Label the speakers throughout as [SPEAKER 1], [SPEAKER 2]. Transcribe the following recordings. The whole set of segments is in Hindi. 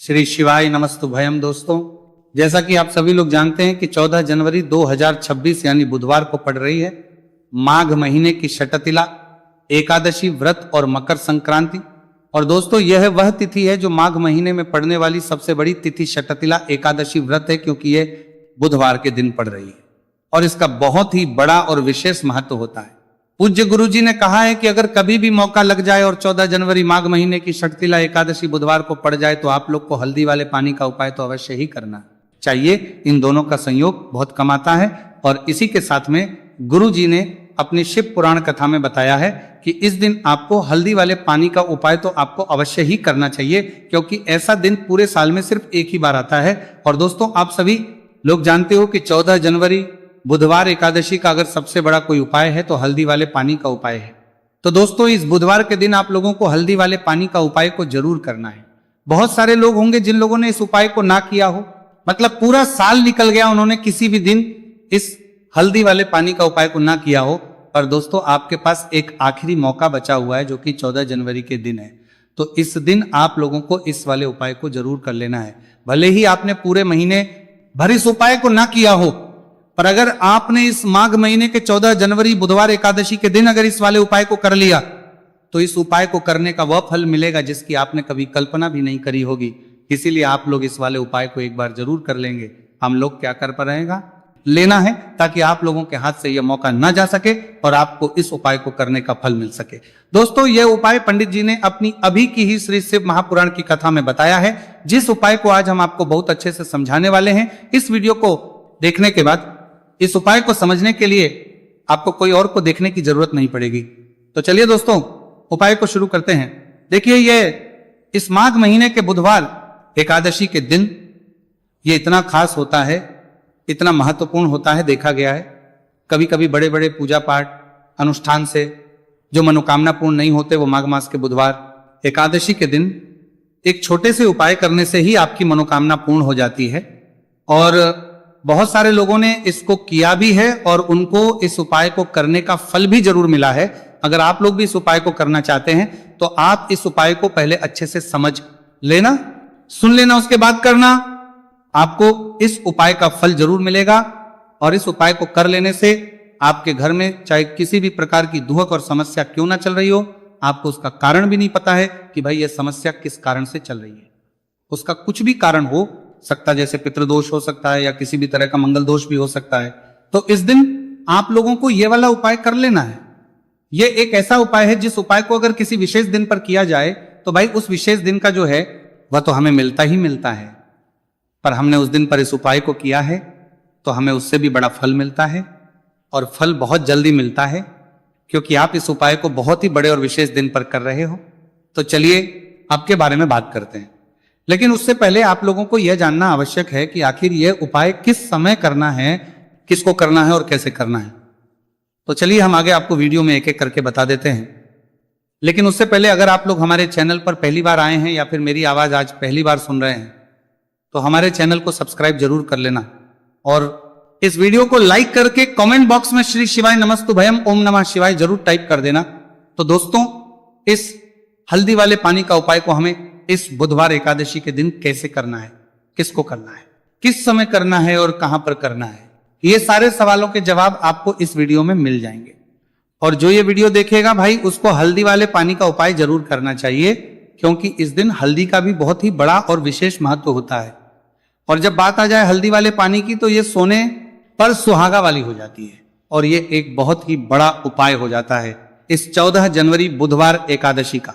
[SPEAKER 1] श्री शिवाय नमस्तुभयम। दोस्तों, जैसा कि आप सभी लोग जानते हैं कि 14 जनवरी 2026 यानी बुधवार को पड़ रही है माघ महीने की षटतिला, एकादशी व्रत और मकर संक्रांति। और दोस्तों, यह वह तिथि है जो माघ महीने में पड़ने वाली सबसे बड़ी तिथि षटतिला एकादशी व्रत है, क्योंकि यह बुधवार के दिन पड़ रही है और इसका बहुत ही बड़ा और विशेष महत्व होता है। पूज्य गुरु जी ने कहा है कि अगर कभी भी मौका लग जाए और 14 जनवरी माघ महीने की षटतिला एकादशी बुधवार को पड़ जाए तो आप लोग को हल्दी वाले पानी का उपाय तो अवश्य ही करना चाहिए। इन दोनों का संयोग बहुत कम आता है। और इसी के साथ में गुरु जी ने अपनी शिव पुराण कथा में बताया है कि इस दिन आपको हल्दी वाले पानी का उपाय तो आपको अवश्य ही करना चाहिए, क्योंकि ऐसा दिन पूरे साल में सिर्फ एक ही बार आता है। और दोस्तों, आप सभी लोग जानते हो कि 14 जनवरी बुधवार एकादशी का अगर सबसे बड़ा कोई उपाय है तो हल्दी वाले पानी का उपाय है। तो दोस्तों, इस बुधवार के दिन आप लोगों को हल्दी वाले पानी का उपाय को जरूर करना है। बहुत सारे लोग होंगे जिन लोगों ने इस उपाय को ना किया हो, मतलब पूरा साल निकल गया, उन्होंने किसी भी दिन इस हल्दी वाले पानी का उपाय को ना किया हो। पर दोस्तों, आपके पास एक आखिरी मौका बचा हुआ है जो कि 14 जनवरी के दिन है। तो इस दिन आप लोगों को इस वाले उपाय को जरूर कर लेना है। भले ही आपने पूरे महीने भर इस उपाय को ना किया हो, पर अगर आपने इस माघ महीने के 14 जनवरी बुधवार एकादशी के दिन अगर इस वाले उपाय को कर लिया तो इस उपाय को करने का वह फल मिलेगा जिसकी आपने कभी कल्पना भी नहीं करी होगी। इसीलिए आप लोग इस वाले उपाय को एक बार जरूर कर लेंगे। हम लोग क्या कर पाएगा लेना है, ताकि आप लोगों के हाथ से यह मौका न जा सके और आपको इस उपाय को करने का फल मिल सके। दोस्तों, यह उपाय पंडित जी ने अपनी अभी की ही श्री शिव महापुराण की कथा में बताया है, जिस उपाय को आज हम आपको बहुत अच्छे से समझाने वाले हैं। इस वीडियो को देखने के बाद इस उपाय को समझने के लिए आपको कोई और को देखने की जरूरत नहीं पड़ेगी। तो चलिए दोस्तों, उपाय को शुरू करते हैं। देखिए, ये इस माघ महीने के बुधवार एकादशी के दिन ये इतना खास होता है, इतना महत्वपूर्ण होता है। देखा गया है कभी कभी बड़े बड़े पूजा पाठ अनुष्ठान से जो मनोकामना पूर्ण नहीं होते, वो माघ मास के बुधवार एकादशी के दिन एक छोटे से उपाय करने से ही आपकी मनोकामना पूर्ण हो जाती है। और बहुत सारे लोगों ने इसको किया भी है और उनको इस उपाय को करने का फल भी जरूर मिला है। अगर आप लोग भी इस उपाय को करना चाहते हैं तो आप इस उपाय को पहले अच्छे से समझ लेना, सुन लेना, उसके बाद करना। आपको इस उपाय का फल जरूर मिलेगा। और इस उपाय को कर लेने से आपके घर में चाहे किसी भी प्रकार की दुहक और समस्या क्यों ना चल रही हो, आपको उसका कारण भी नहीं पता है कि भाई यह समस्या किस कारण से चल रही है। उसका कुछ भी कारण हो सकता, जैसे पितृदोष हो सकता है या किसी भी तरह का मंगल दोष भी हो सकता है। तो इस दिन आप लोगों को यह वाला उपाय कर लेना है। यह एक ऐसा उपाय है जिस उपाय को अगर किसी विशेष दिन पर किया जाए तो भाई उस विशेष दिन का जो है वह तो हमें मिलता ही मिलता है। पर हमने उस दिन पर इस उपाय को किया है तो हमें उससे भी बड़ा फल मिलता है, और फल बहुत जल्दी मिलता है, क्योंकि आप इस उपाय को बहुत ही बड़े और विशेष दिन पर कर रहे हो। तो चलिए आपके बारे में बात करते हैं। लेकिन उससे पहले आप लोगों को यह जानना आवश्यक है कि आखिर यह उपाय किस समय करना है, किसको करना है और कैसे करना है। तो चलिए हम आगे आपको वीडियो में एक एक करके बता देते हैं। लेकिन उससे पहले अगर आप लोग हमारे चैनल पर पहली बार आए हैं या फिर मेरी आवाज आज पहली बार सुन रहे हैं तो हमारे चैनल को सब्सक्राइब जरूर कर लेना, और इस वीडियो को लाइक करके कमेंट बॉक्स में श्री शिवाय नमस्तुभयम ओम नमः शिवाय जरूर टाइप कर देना। तो दोस्तों, इस हल्दी वाले पानी का उपाय को हमें इस बुधवार एकादशी के दिन कैसे करना है, किसको करना है, किस समय करना है और कहां पर करना है, ये सारे सवालों के जवाब आपको इस वीडियो में मिल जाएंगे। और जो ये वीडियो देखेगा भाई, उसको हल्दी वाले पानी का उपाय जरूर करना चाहिए, क्योंकि इस दिन हल्दी का भी बहुत ही बड़ा और विशेष महत्व होता है। और जब बात आ जाए हल्दी वाले पानी की तो ये सोने पर सुहागा वाली हो जाती है, और ये एक बहुत ही बड़ा उपाय हो जाता है इस 14 जनवरी बुधवार एकादशी का।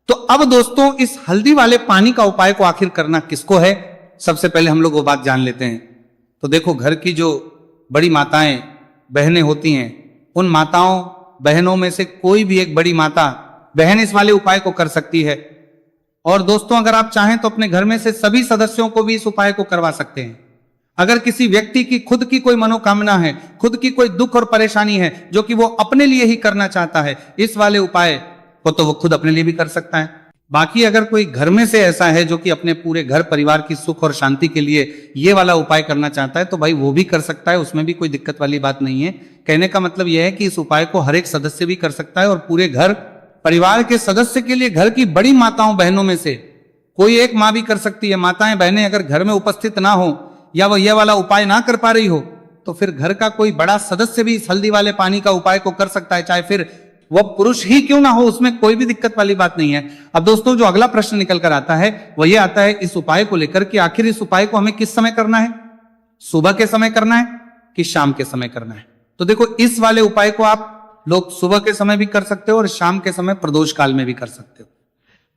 [SPEAKER 1] तो अब दोस्तों, इस हल्दी वाले पानी का उपाय को आखिर करना किसको है, सबसे पहले हम लोग वो बात जान लेते हैं। तो देखो, घर की जो बड़ी माताएं बहनें होती हैं, उन माताओं बहनों में से कोई भी एक बड़ी माता बहन इस वाले उपाय को कर सकती है। और दोस्तों, अगर आप चाहें तो अपने घर में से सभी सदस्यों को भी इस उपाय को करवा सकते हैं। अगर किसी व्यक्ति की खुद की कोई मनोकामना है, खुद की कोई दुख और परेशानी है जो कि वो अपने लिए ही करना चाहता है, इस वाले उपाय को तो वो खुद अपने लिए भी कर सकता है। बाकी अगर कोई घर में से ऐसा है जो कि अपने पूरे घर परिवार की सुख और शांति के लिए ये वाला उपाय करना चाहता है तो भाई वो भी कर सकता है, उसमें भी कोई दिक्कत वाली बात नहीं है। कहने का मतलब यह है कि इस उपाय को हर एक सदस्य भी कर सकता है, और पूरे घर परिवार के सदस्य के लिए घर की बड़ी माताओं बहनों में से कोई एक माँ भी कर सकती है। माताएं बहनें अगर घर में उपस्थित ना हो या वो ये वाला उपाय ना कर पा रही हो तो फिर घर का कोई बड़ा सदस्य भी इस हल्दी वाले पानी का उपाय को कर सकता है, चाहे फिर वह पुरुष ही क्यों ना हो, उसमें कोई भी दिक्कत वाली बात नहीं है। अब दोस्तों जो अगला प्रश्न निकल कर आता है वह यह आता है इस उपाय को लेकर कि आखिर इस उपाय को हमें किस समय करना है, सुबह के समय करना है कि शाम के समय करना है। तो देखो इस वाले उपाय को आप लोग सुबह के समय भी कर सकते हो और शाम के समय प्रदोष काल में भी कर सकते हो।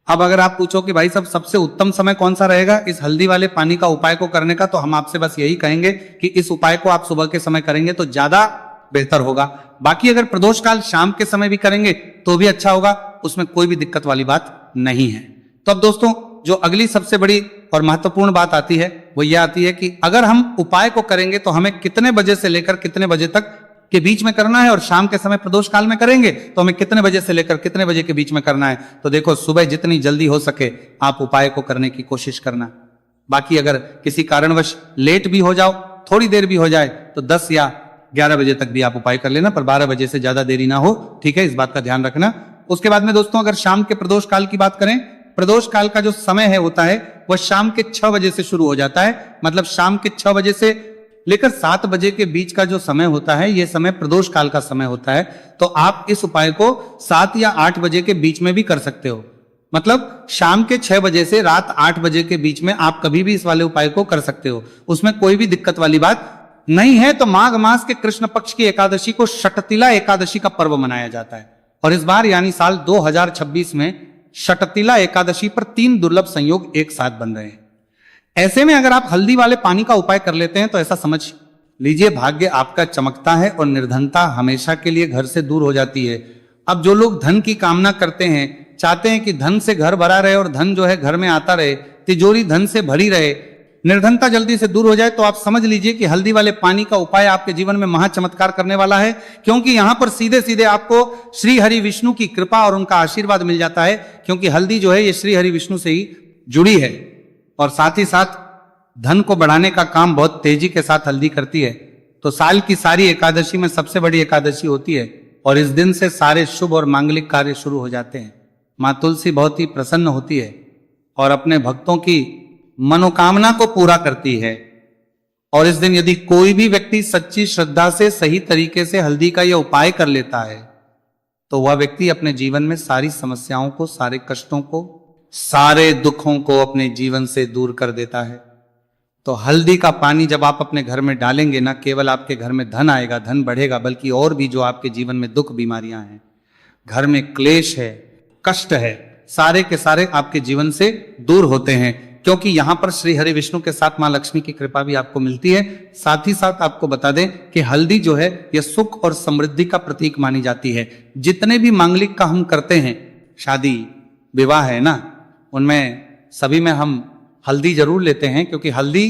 [SPEAKER 1] अब अगर आप पूछो कि भाई साहब सबसे उत्तम समय कौन सा रहेगा इस हल्दी वाले पानी का उपाय को करने का, तो हम आपसे बस यही कहेंगे कि इस उपाय को आप सुबह के समय करेंगे तो ज्यादा बेहतर होगा। बाकी अगर प्रदोष काल शाम के समय भी करेंगे तो भी अच्छा होगा, उसमें कोई भी दिक्कत वाली बात नहीं है। तो अब दोस्तों जो अगली सबसे बड़ी और महत्वपूर्ण बात आती है वो ये आती है कि अगर हम उपाय को करेंगे तो हमें कितने बजे से लेकर कितने बजे तक के बीच में करना है, और शाम के समय प्रदोष काल में करेंगे तो हमें कितने बजे से लेकर कितने बजे के बीच में करना है। तो देखो सुबह जितनी जल्दी हो सके आप उपाय को करने की कोशिश करना। बाकी अगर किसी कारणवश लेट भी हो जाओ, थोड़ी देर भी हो जाए तो 10 या 11 बजे तक भी आप उपाय कर लेना, पर 12 बजे से ज्यादा देरी ना हो, ठीक है, इस बात का ध्यान रखना। उसके बाद में दोस्तों अगर शाम के प्रदोष काल की बात करें, प्रदोष काल का जो समय है होता है वह शाम के 6 बजे से शुरू हो जाता है। मतलब शाम के 6 बजे से लेकर 7 बजे के बीच का जो समय होता है यह समय प्रदोष काल का समय होता है। तो आप इस उपाय को 7 या 8 बजे के बीच में भी कर सकते हो। मतलब शाम के 6 बजे से रात 8 बजे के बीच में आप कभी भी इस वाले उपाय को कर सकते हो, उसमें कोई भी दिक्कत वाली बात नहीं है। तो माघ मास के कृष्ण पक्ष की एकादशी को षटतिला एकादशी का पर्व मनाया जाता है, और इस बार यानी साल 2026 में षटतिला एकादशी पर 3 दुर्लभ संयोग एक साथ बन रहे हैं। ऐसे में अगर आप हल्दी वाले पानी का उपाय कर लेते हैं तो ऐसा समझ लीजिए भाग्य आपका चमकता है और निर्धनता हमेशा के लिए घर से दूर हो जाती है। अब जो लोग धन की कामना करते हैं, चाहते हैं कि धन से घर भरा रहे और धन जो है घर में आता रहे, तिजोरी धन से भरी रहे, निर्धनता जल्दी से दूर हो जाए, तो आप समझ लीजिए कि हल्दी वाले पानी का उपाय आपके जीवन में महा चमत्कार करने वाला है। क्योंकि यहां पर सीधे सीधे आपको श्री हरि विष्णु की कृपा और उनका आशीर्वाद मिल जाता है, क्योंकि हल्दी जो है ये श्री हरि विष्णु से ही जुड़ी है, और साथ ही साथ धन को बढ़ाने का काम बहुत तेजी के साथ हल्दी करती है। तो साल की सारी एकादशी में सबसे बड़ी एकादशी होती है, और इस दिन से सारे शुभ और मांगलिक कार्य शुरू हो जाते हैं। मां तुलसी बहुत ही प्रसन्न होती है और अपने भक्तों की मनोकामना को पूरा करती है। और इस दिन यदि कोई भी व्यक्ति सच्ची श्रद्धा से सही तरीके से हल्दी का यह उपाय कर लेता है तो वह व्यक्ति अपने जीवन में सारी समस्याओं को, सारे कष्टों को, सारे दुखों को अपने जीवन से दूर कर देता है। तो हल्दी का पानी जब आप अपने घर में डालेंगे, ना केवल आपके घर में धन आएगा, धन बढ़ेगा, बल्कि और भी जो आपके जीवन में दुख बीमारियां हैं, घर में क्लेश है, कष्ट है, सारे के सारे आपके जीवन से दूर होते हैं। क्योंकि यहां पर श्री हरि विष्णु के साथ मां लक्ष्मी की कृपा भी आपको मिलती है। साथ ही साथ आपको बता दें कि हल्दी जो है यह सुख और समृद्धि का प्रतीक मानी जाती है। जितने भी मांगलिक का हम करते हैं, शादी विवाह है ना, उनमें सभी में हम हल्दी जरूर लेते हैं, क्योंकि हल्दी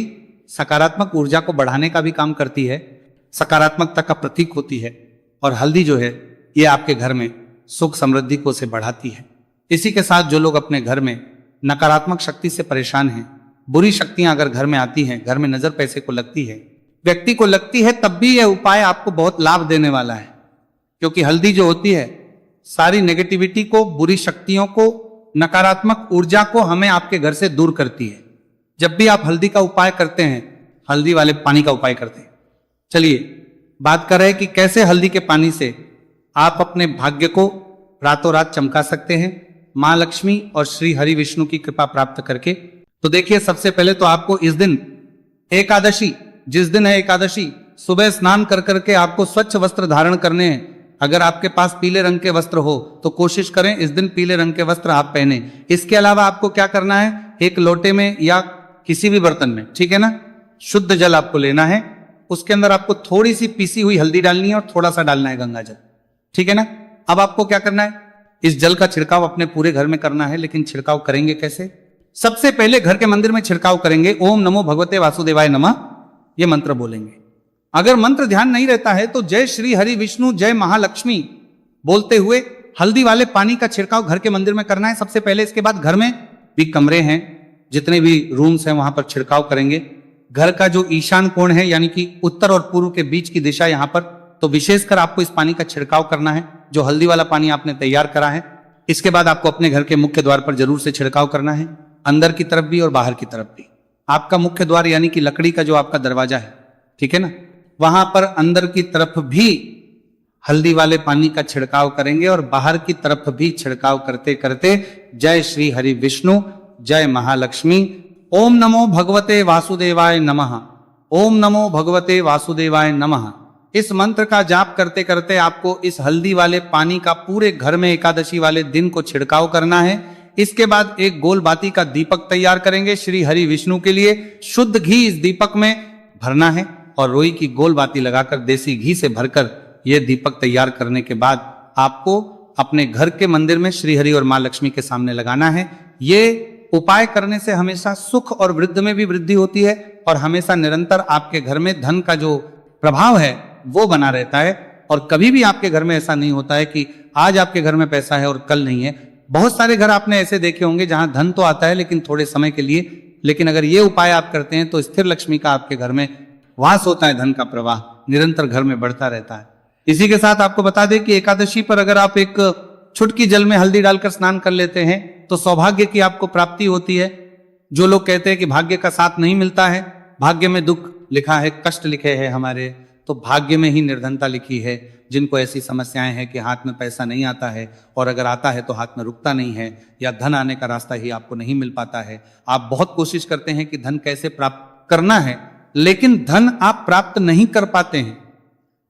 [SPEAKER 1] सकारात्मक ऊर्जा को बढ़ाने का भी काम करती है, सकारात्मकता का प्रतीक होती है, और हल्दी जो है ये आपके घर में सुख समृद्धि को से बढ़ाती है। इसी के साथ जो लोग अपने घर में नकारात्मक शक्ति से परेशान हैं, बुरी शक्तियां अगर घर में आती हैं, घर में नजर पैसे को लगती है, व्यक्ति को लगती है, तब भी यह उपाय आपको बहुत लाभ देने वाला है। क्योंकि हल्दी जो होती है सारी नेगेटिविटी को, बुरी शक्तियों को, नकारात्मक ऊर्जा को हमें आपके घर से दूर करती है। जब भी आप हल्दी का उपाय करते हैं, हल्दी वाले पानी का उपाय करते हैं। चलिए बात कर रहे हैं कि कैसे हल्दी के पानी से आप अपने भाग्य को रातों रात चमका सकते हैं, मां लक्ष्मी और श्री हरि विष्णु की कृपा प्राप्त करके। तो देखिए सबसे पहले तो आपको इस दिन एकादशी, जिस दिन है एकादशी, सुबह स्नान कर करके आपको स्वच्छ वस्त्र धारण करने हैं। अगर आपके पास पीले रंग के वस्त्र हो तो कोशिश करें इस दिन पीले रंग के वस्त्र आप पहने। इसके अलावा आपको क्या करना है, एक लोटे में या किसी भी बर्तन में, ठीक है ना, शुद्ध जल आपको लेना है। उसके अंदर आपको थोड़ी सी पीसी हुई हल्दी डालनी है और थोड़ा सा डालना है गंगा जल, ठीक है ना। अब आपको क्या करना है, इस जल का छिड़काव अपने पूरे घर में करना है। लेकिन छिड़काव करेंगे कैसे? सबसे पहले घर के मंदिर में छिड़काव करेंगे, ओम नमो भगवते वासुदेवाय नमः, ये मंत्र बोलेंगे। अगर मंत्र ध्यान नहीं रहता है तो जय श्री हरि विष्णु, जय महालक्ष्मी बोलते हुए हल्दी वाले पानी का छिड़काव घर के मंदिर में करना है सबसे पहले। इसके बाद घर में भी कमरे हैं, जितने भी रूम्स हैं, वहां पर छिड़काव करेंगे। घर का जो ईशान कोण है, यानी कि उत्तर और पूर्व के बीच की दिशा, यहां पर तो विशेषकर आपको इस पानी का छिड़काव करना है, जो हल्दी वाला पानी आपने तैयार करा है। इसके बाद आपको अपने घर के मुख्य द्वार पर जरूर से छिड़काव करना है। अंदर की तरफ भी और बाहर की तरफ भी। आपका मुख्य द्वार यानी कि लकड़ी का जो आपका दरवाजा है, ठीक है ना, वहां पर अंदर की तरफ भी हल्दी वाले पानी का छिड़काव करेंगे और बाहर की तरफ भी छिड़काव करते करते जय श्री हरि विष्णु, जय महालक्ष्मी, ओम नमो भगवते वासुदेवाय नमः, ओम नमो भगवते वासुदेवाय नमः, इस मंत्र का जाप करते करते आपको इस हल्दी वाले पानी का पूरे घर में एकादशी वाले दिन को छिड़काव करना है। इसके बाद एक गोल बाती का दीपक तैयार करेंगे श्री हरि विष्णु के लिए। शुद्ध घी इस दीपक में भरना है और रोई की गोल बाती लगाकर देसी घी से भरकर यह दीपक तैयार करने के बाद आपको अपने घर के मंदिर में श्री हरि और मां लक्ष्मी के सामने लगाना है। ये उपाय करने से हमेशा सुख और वृद्धि में भी वृद्धि होती है और हमेशा निरंतर आपके घर में धन का जो प्रभाव है वो बना रहता है। और कभी भी आपके घर में ऐसा नहीं होता है कि आज आपके घर में पैसा है और कल नहीं है। बहुत सारे घर आपने ऐसे देखे होंगे जहां धन तो आता है लेकिन थोड़े समय के लिए, लेकिन अगर ये उपाय आप करते हैं तो स्थिर लक्ष्मी का आपके घर में वास होता है, धन का प्रवाह निरंतर घर में बढ़ता रहता है। इसी के साथ आपको बता दें कि एकादशी पर अगर आप एक चुटकी जल में हल्दी डालकर स्नान कर लेते हैं तो सौभाग्य की आपको प्राप्ति होती है। जो लोग कहते हैं कि भाग्य का साथ नहीं मिलता है, भाग्य में दुख लिखा है, कष्ट लिखे हैं हमारे, तो भाग्य में ही निर्धनता लिखी है। जिनको ऐसी समस्याएं हैं कि हाथ में पैसा नहीं आता है और अगर आता है तो हाथ में रुकता नहीं है या धन आने का रास्ता ही आपको नहीं मिल पाता है, आप बहुत कोशिश करते हैं कि धन कैसे प्राप्त करना है लेकिन धन आप प्राप्त नहीं कर पाते हैं,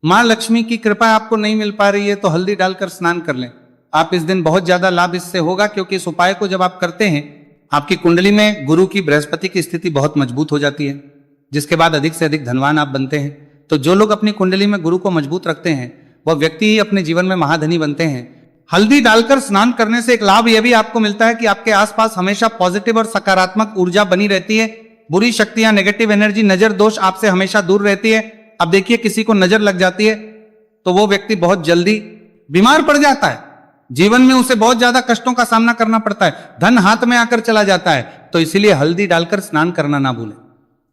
[SPEAKER 1] मां लक्ष्मी की कृपा आपको नहीं मिल पा रही है, तो हल्दी डालकर स्नान कर लें। आप इस दिन बहुत ज्यादा लाभ इससे होगा, क्योंकि इस उपाय को जब आप करते हैं आपकी कुंडली में गुरु की, बृहस्पति की स्थिति बहुत मजबूत हो जाती है, जिसके बाद अधिक से अधिक धनवान आप बनते हैं। तो जो लोग अपनी कुंडली में गुरु को मजबूत रखते हैं वह व्यक्ति ही अपने जीवन में महाधनी बनते हैं। हल्दी डालकर स्नान करने से एक लाभ यह भी आपको मिलता है कि आपके आसपास हमेशा पॉजिटिव और सकारात्मक ऊर्जा बनी रहती है। बुरी शक्तियां, नेगेटिव एनर्जी, नजर दोष आपसे हमेशा दूर रहती है। अब देखिए किसी को नजर लग जाती है तो वो व्यक्ति बहुत जल्दी बीमार पड़ जाता है, जीवन में उसे बहुत ज्यादा कष्टों का सामना करना पड़ता है, धन हाथ में आकर चला जाता है। तो इसीलिए हल्दी डालकर स्नान करना ना भूलें।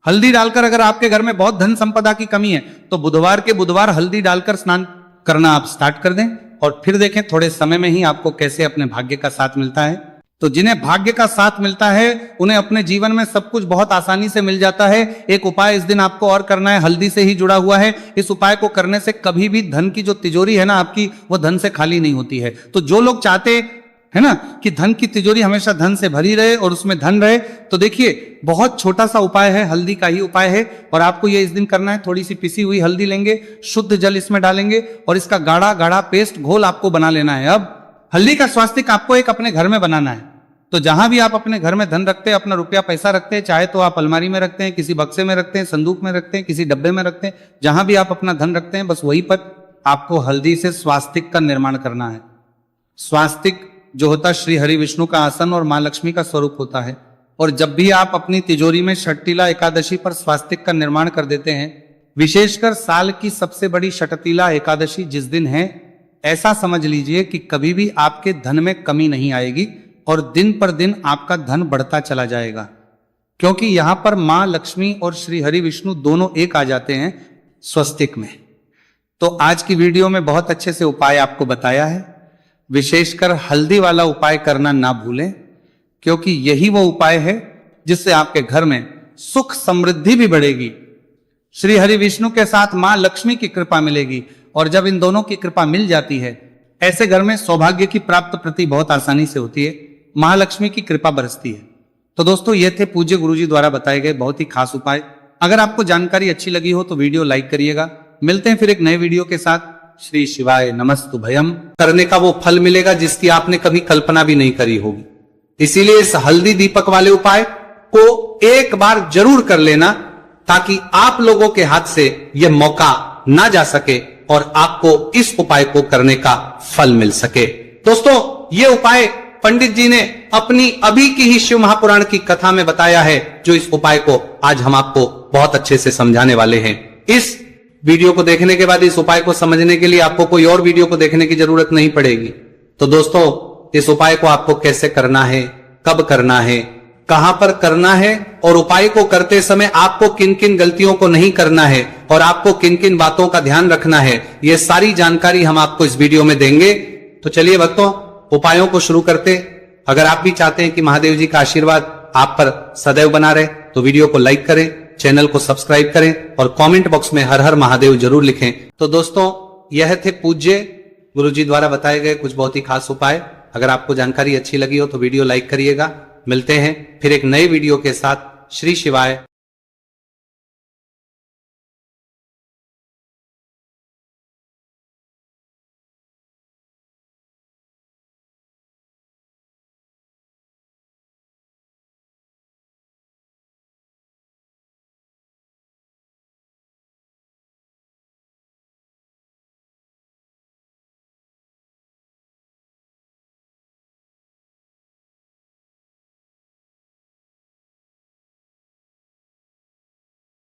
[SPEAKER 1] हल्दी डालकर अगर आपके घर में बहुत धन संपदा की कमी है तो बुधवार के बुधवार हल्दी डालकर स्नान करना आप स्टार्ट कर दें और फिर देखें थोड़े समय में ही आपको कैसे अपने भाग्य का साथ मिलता है। तो जिन्हें भाग्य का साथ मिलता है उन्हें अपने जीवन में सब कुछ बहुत आसानी से मिल जाता है। एक उपाय इस दिन आपको और करना है, हल्दी से ही जुड़ा हुआ है। इस उपाय को करने से कभी भी धन की जो तिजोरी है ना आपकी, वो धन से खाली नहीं होती है। तो जो लोग चाहते है ना कि धन की तिजोरी हमेशा धन से भरी रहे और उसमें धन रहे, तो देखिए बहुत छोटा सा उपाय है, हल्दी का ही उपाय है और आपको ये इस दिन करना है। थोड़ी सी पिसी हुई हल्दी लेंगे, शुद्ध जल इसमें डालेंगे और इसका गाढ़ा गाढ़ा पेस्ट घोल आपको बना लेना है। अब हल्दी का स्वास्तिक आपको एक अपने घर में बनाना है। तो जहां भी आप अपने घर में धन रखते हैं, अपना रुपया पैसा रखते हैं, चाहे तो आप अलमारी में रखते हैं, किसी बक्से में रखते हैं, संदूक में रखते हैं, किसी डब्बे में रखते हैं, जहां भी आप अपना धन रखते हैं बस वहीं पर आपको हल्दी से स्वास्तिक का निर्माण करना है। स्वास्तिक जो होता है श्री हरि विष्णु का आसन और मां लक्ष्मी का स्वरूप होता है। और जब भी आप अपनी तिजोरी में षटतिला एकादशी पर स्वास्तिक का निर्माण कर देते हैं, विशेषकर साल की सबसे बड़ी षटतिला एकादशी जिस दिन है, ऐसा समझ लीजिए कि कभी भी आपके धन में कमी नहीं आएगी और दिन पर दिन आपका धन बढ़ता चला जाएगा, क्योंकि यहां पर मां लक्ष्मी और श्री हरि विष्णु दोनों एक आ जाते हैं स्वस्तिक में। तो आज की वीडियो में बहुत अच्छे से उपाय आपको बताया है। विशेषकर हल्दी वाला उपाय करना ना भूलें, क्योंकि यही वो उपाय है जिससे आपके घर में सुख समृद्धि भी बढ़ेगी, श्री हरि विष्णु के साथ मां लक्ष्मी की कृपा मिलेगी। और जब इन दोनों की कृपा मिल जाती है, ऐसे घर में सौभाग्य की प्राप्त प्रति बहुत आसानी से होती है, महालक्ष्मी की कृपा बरसती है। तो दोस्तों ये थे पूज्य गुरुजी द्वारा बताए गए बहुत ही खास उपाय। अगर आपको जानकारी अच्छी लगी हो तो वीडियो लाइक करिएगा। मिलते हैं फिर एक नए वीडियो के साथ। श्री शिवाय नमस्तु भयम। करने का वो फल मिलेगा जिसकी आपने कभी कल्पना भी नहीं करी होगी। इसीलिए इस हल्दी दीपक वाले उपाय को एक बार जरूर कर लेना, ताकि आप लोगों के हाथ से यह मौका ना जा सके और आपको इस उपाय को करने का फल मिल सके। दोस्तों ये उपाय पंडित जी ने अपनी अभी की ही शिव महापुराण की कथा में बताया है, जो इस उपाय को आज हम आपको बहुत अच्छे से समझाने वाले हैं। इस वीडियो को देखने के बाद इस उपाय को समझने के लिए आपको कोई और वीडियो को देखने की जरूरत नहीं पड़ेगी। तो दोस्तों इस उपाय को आपको कैसे करना है, कब करना है, कहां पर करना है और उपाय को करते समय आपको किन किन गलतियों को नहीं करना है और आपको किन किन बातों का ध्यान रखना है, ये सारी जानकारी हम आपको इस वीडियो में देंगे। तो चलिए भक्तों उपायों को शुरू करते। अगर आप भी चाहते हैं कि महादेव जी का आशीर्वाद आप पर सदैव बना रहे, तो वीडियो को लाइक करें, चैनल को सब्सक्राइब करें और कमेंट बॉक्स में हर हर महादेव जरूर लिखें। तो दोस्तों, यह थे पूज्य गुरुजी द्वारा बताए गए कुछ बहुत ही खास उपाय। अगर आपको जानकारी अच्छी लगी हो तो वीडियो लाइक करिएगा। मिलते हैं फिर एक नए वीडियो के साथ। श्री शिवाय।